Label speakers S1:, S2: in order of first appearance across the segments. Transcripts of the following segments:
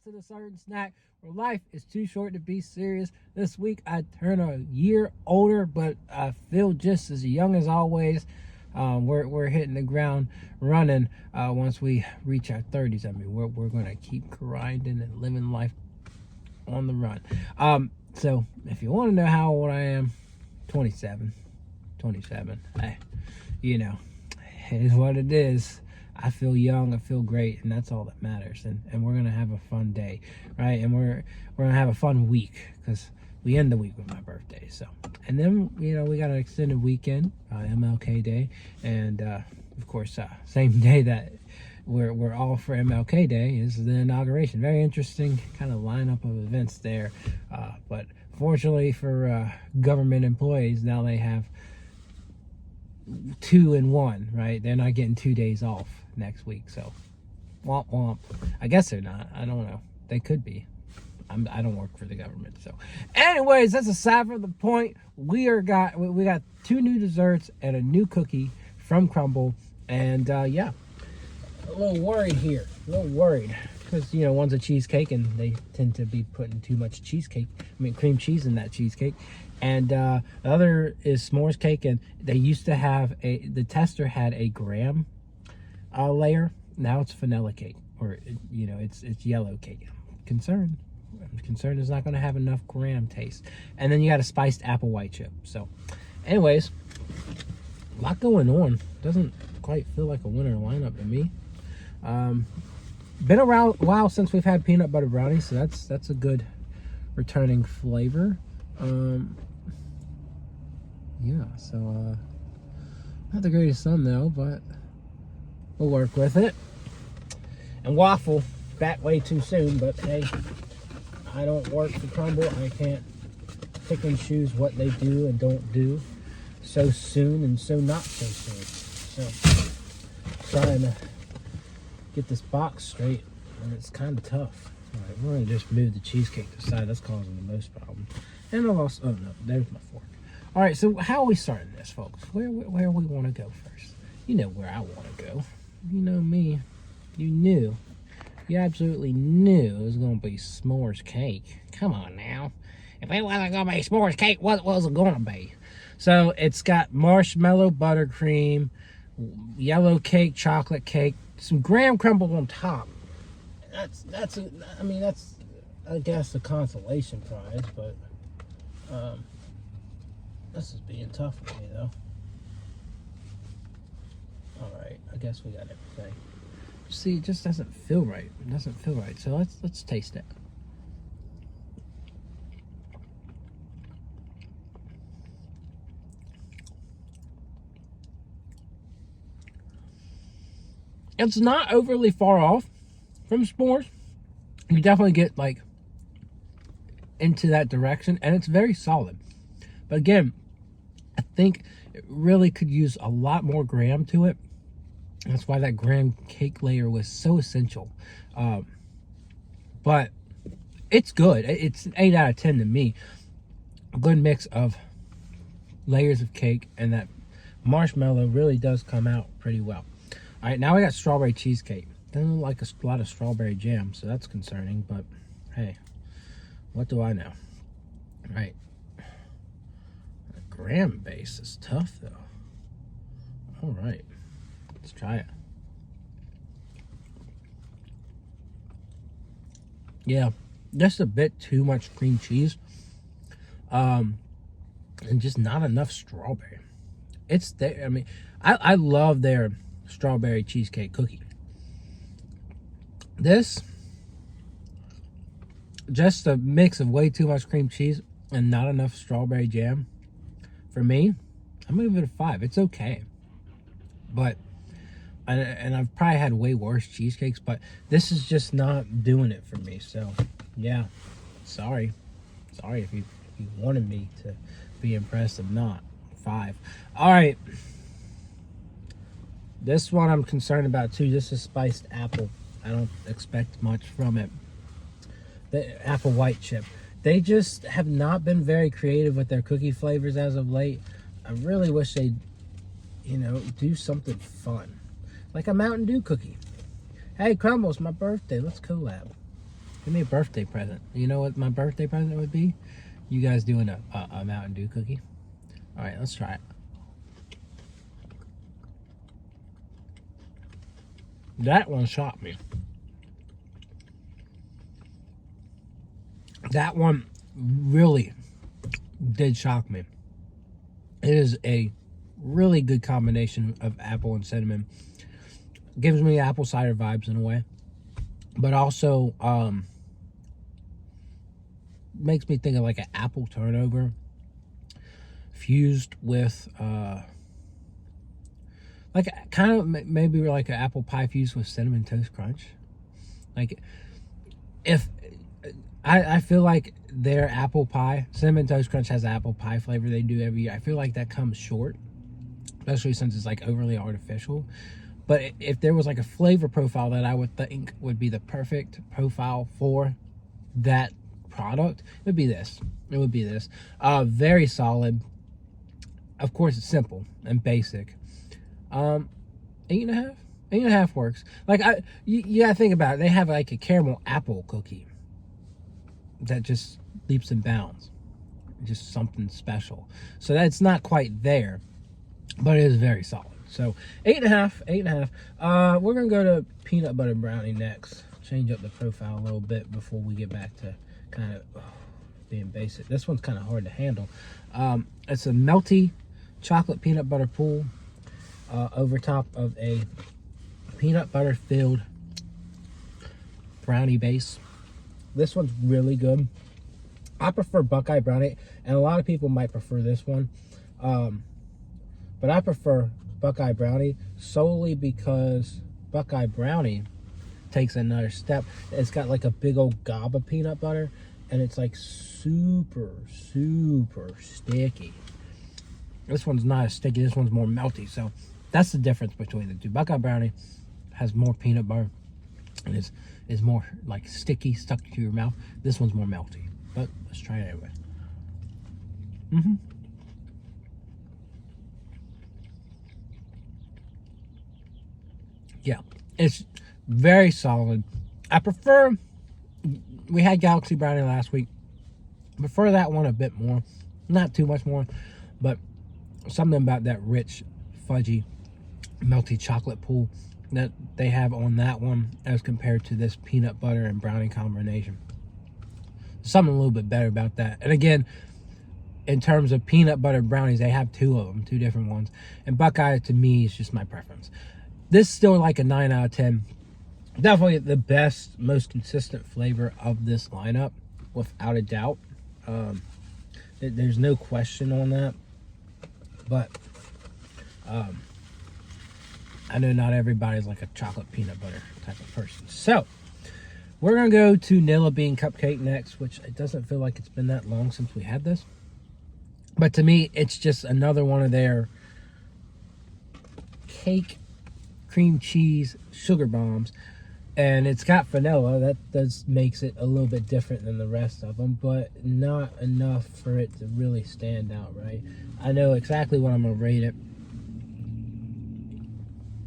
S1: to the certain snack where life is too short to be serious. This week I turn a year older, but I feel just as young as always. We're hitting the ground running once we reach our 30s. I mean, we're going to keep grinding and living life on the run. So if you want to know how old I am, 27. Hey, you know, it is what it is. I feel young, I feel great, and that's all that matters. And we're gonna have a fun day, right? And we're gonna have a fun week because we end the week with my birthday. So, and then we got an extended weekend, MLK Day, and of course, same day that we're all for MLK Day is the inauguration. Very interesting kind of lineup of events there, but fortunately for government employees, now they have 2 in 1, right? They're not getting 2 days off next week, so womp womp. I guess they're not. I don't know. They could be. I don't work for the government, so. Anyways, that's aside from the point. We got 2 new desserts and a new cookie from Crumbl, and yeah, a little worried here. A little worried because one's a cheesecake, and they tend to be putting too much cream cheese in that cheesecake. And the other is s'mores cake, and they used to have the tester had a graham layer. Now it's vanilla cake, or it's yellow cake. I'm concerned it's not going to have enough graham taste. And then you got a spiced apple white chip. So anyways, a lot going on. Doesn't quite feel like a winter lineup to me. Been a while since we've had peanut butter brownie, so that's a good returning flavor. Yeah, so not the greatest sun though, but we'll work with it. And Waffle back way too soon, but hey, I don't work for Crumbl. I can't pick and choose what they do and don't do so soon and so not so soon. So trying to get this box straight, and it's kind of tough. All right, we're gonna just move the cheesecake to the side. That's causing the most problem. And I've also, oh no, there's my fork. All right, so how are we starting this, folks? Where we want to go first? You know where I want to go. You know me. You knew. You absolutely knew it was going to be s'mores cake. Come on now. If it wasn't going to be s'mores cake, what was it going to be? So it's got marshmallow, buttercream, yellow cake, chocolate cake, some graham crumble on top. That's I guess a consolation prize, but this is being tough for me though. All right, I guess we got everything. See, it just doesn't feel right. It doesn't feel right. So let's taste it. It's not overly far off from s'mores. You definitely get like into that direction, and it's very solid. But again, I think it really could use a lot more graham to it. That's why that graham cake layer was so essential. But it's good. It's an 8 out of 10 to me. A good mix of layers of cake, and that marshmallow really does come out pretty well. All right, now we got strawberry cheesecake. Doesn't look like a lot of strawberry jam, so that's concerning, but hey, what do I know? All right. The graham base is tough, though. All right. Let's try it. Yeah, just a bit too much cream cheese. And just not enough strawberry. It's there. I mean, I love their strawberry cheesecake cookie. This, just a mix of way too much cream cheese and not enough strawberry jam. For me, I'm gonna give it a 5. It's okay. But, and I've probably had way worse cheesecakes, but this is just not doing it for me. So, yeah, sorry if you wanted me to be impressed. I'm not. 5. All right. This one I'm concerned about too. This is spiced apple. I don't expect much from it. The apple white chip. They just have not been very creative with their cookie flavors as of late. I really wish they'd, do something fun. Like a Mountain Dew cookie. Hey, Crumbl, it's my birthday. Let's collab. Give me a birthday present. You know what my birthday present would be? You guys doing a Mountain Dew cookie. All right, let's try it. That one shocked me. That one really did shock me. It is a really good combination of apple and cinnamon. Gives me apple cider vibes in a way, but also makes me think of like an apple turnover fused with like kind of maybe like an apple pie fused with cinnamon toast crunch. Like if I feel like their apple pie, cinnamon toast crunch has apple pie flavor they do every year. I feel like that comes short, especially since it's like overly artificial. But if there was like a flavor profile that I would think would be the perfect profile for that product, it would be this. It would be this. Very solid. Of course, it's simple and basic. 8.5. 8.5 works. Like you gotta think about it. They have like a caramel apple cookie that just leaps and bounds. Just something special. So that's not quite there, but it is very solid. So 8.5, 8.5. We're gonna go to peanut butter brownie next. Change up the profile a little bit before we get back to kind of being basic. This one's kind of hard to handle. It's a melty chocolate peanut butter pool over top of a peanut butter filled brownie base. This one's really good. I prefer Buckeye Brownie, and a lot of people might prefer this one. But I prefer Buckeye Brownie solely because Buckeye Brownie takes another step. It's got like a big old gob of peanut butter, and it's like super, super sticky. This one's not as sticky. This one's more melty. So that's the difference between the two. Buckeye Brownie has more peanut butter and is more like sticky, stuck to your mouth. This one's more melty. But let's try it anyway. Yeah, it's very solid. I prefer, we had Galaxy Brownie last week. I prefer that one a bit more. Not too much more, but something about that rich, fudgy, melty chocolate pool that they have on that one as compared to this peanut butter and brownie combination. Something a little bit better about that. And again, in terms of peanut butter brownies, they have two of them, two different ones. And Buckeye, to me, is just my preference. This is still like a 9 out of 10. Definitely the best, most consistent flavor of this lineup, without a doubt. There's no question on that. But I know not everybody's like a chocolate peanut butter type of person. So we're going to go to Nilla Bean Cupcake next, which it doesn't feel like it's been that long since we had this. But to me, it's just another one of their cake, cream cheese, sugar bombs. And it's got vanilla. That makes it a little bit different than the rest of them, but not enough for it to really stand out, right? I know exactly what I'm going to rate it.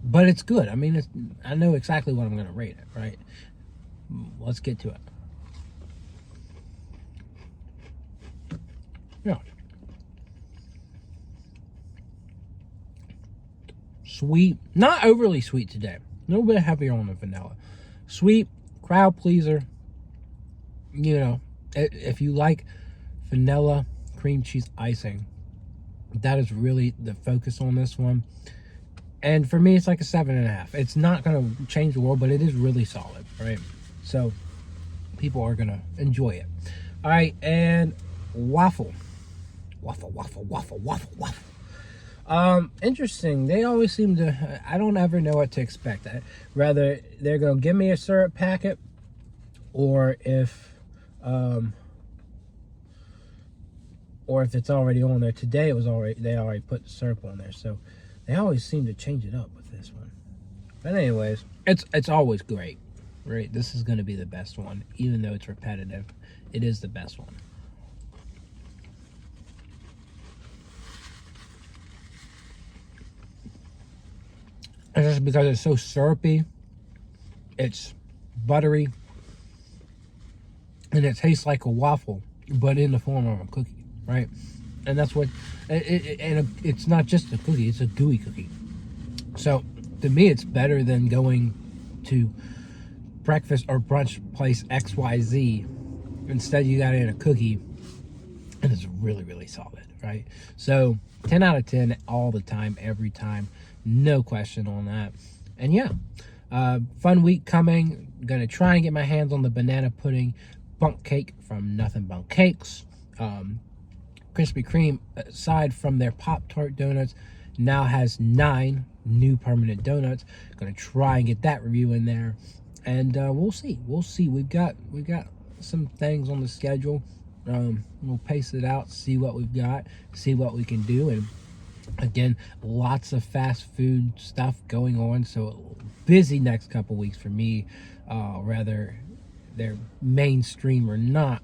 S1: But it's good. I mean, I know exactly what I'm going to rate it, right? Let's get to it. Yeah. Sweet. Not overly sweet today. A little bit heavier on the vanilla. Sweet, crowd pleaser. You know, if you like vanilla cream cheese icing, that is really the focus on this one. And for me, it's like a 7.5. It's not going to change the world, but it is really solid, right? So people are going to enjoy it. All right, and Waffle. Waffle. Interesting. They always seem to, I don't ever know what to expect. Rather, they're going to give me a syrup packet, or if it's already on there. Today they already put the syrup on there, so they always seem to change it up with this one. But anyways, it's always great, right? This is going to be the best one, even though it's repetitive. It is the best one. And just because it's so syrupy, it's buttery, and it tastes like a waffle, but in the form of a cookie, right? And that's what, it's not just a cookie, it's a gooey cookie. So to me, it's better than going to breakfast or brunch place XYZ. Instead, you got it in a cookie, and it's really, really solid, right? So 10 out of 10 all the time, every time, no question on that. And yeah, fun week coming. Gonna try and get my hands on the banana pudding bunk cake from Nothing Bunk Cakes. Krispy Kreme, aside from their Pop-Tart donuts, now has 9 new permanent donuts. Gonna try and get that review in there, and we'll see. We've got some things on the schedule. We'll pace it out, see what we've got, see what we can do, and again, lots of fast food stuff going on. So busy next couple weeks for me. Whether they're mainstream or not,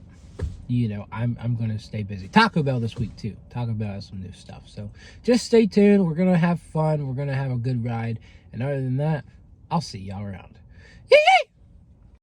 S1: you know, I'm gonna stay busy. Taco Bell this week too. Taco Bell has some new stuff. So just stay tuned. We're gonna have fun. We're gonna have a good ride. And other than that, I'll see y'all around. Yay!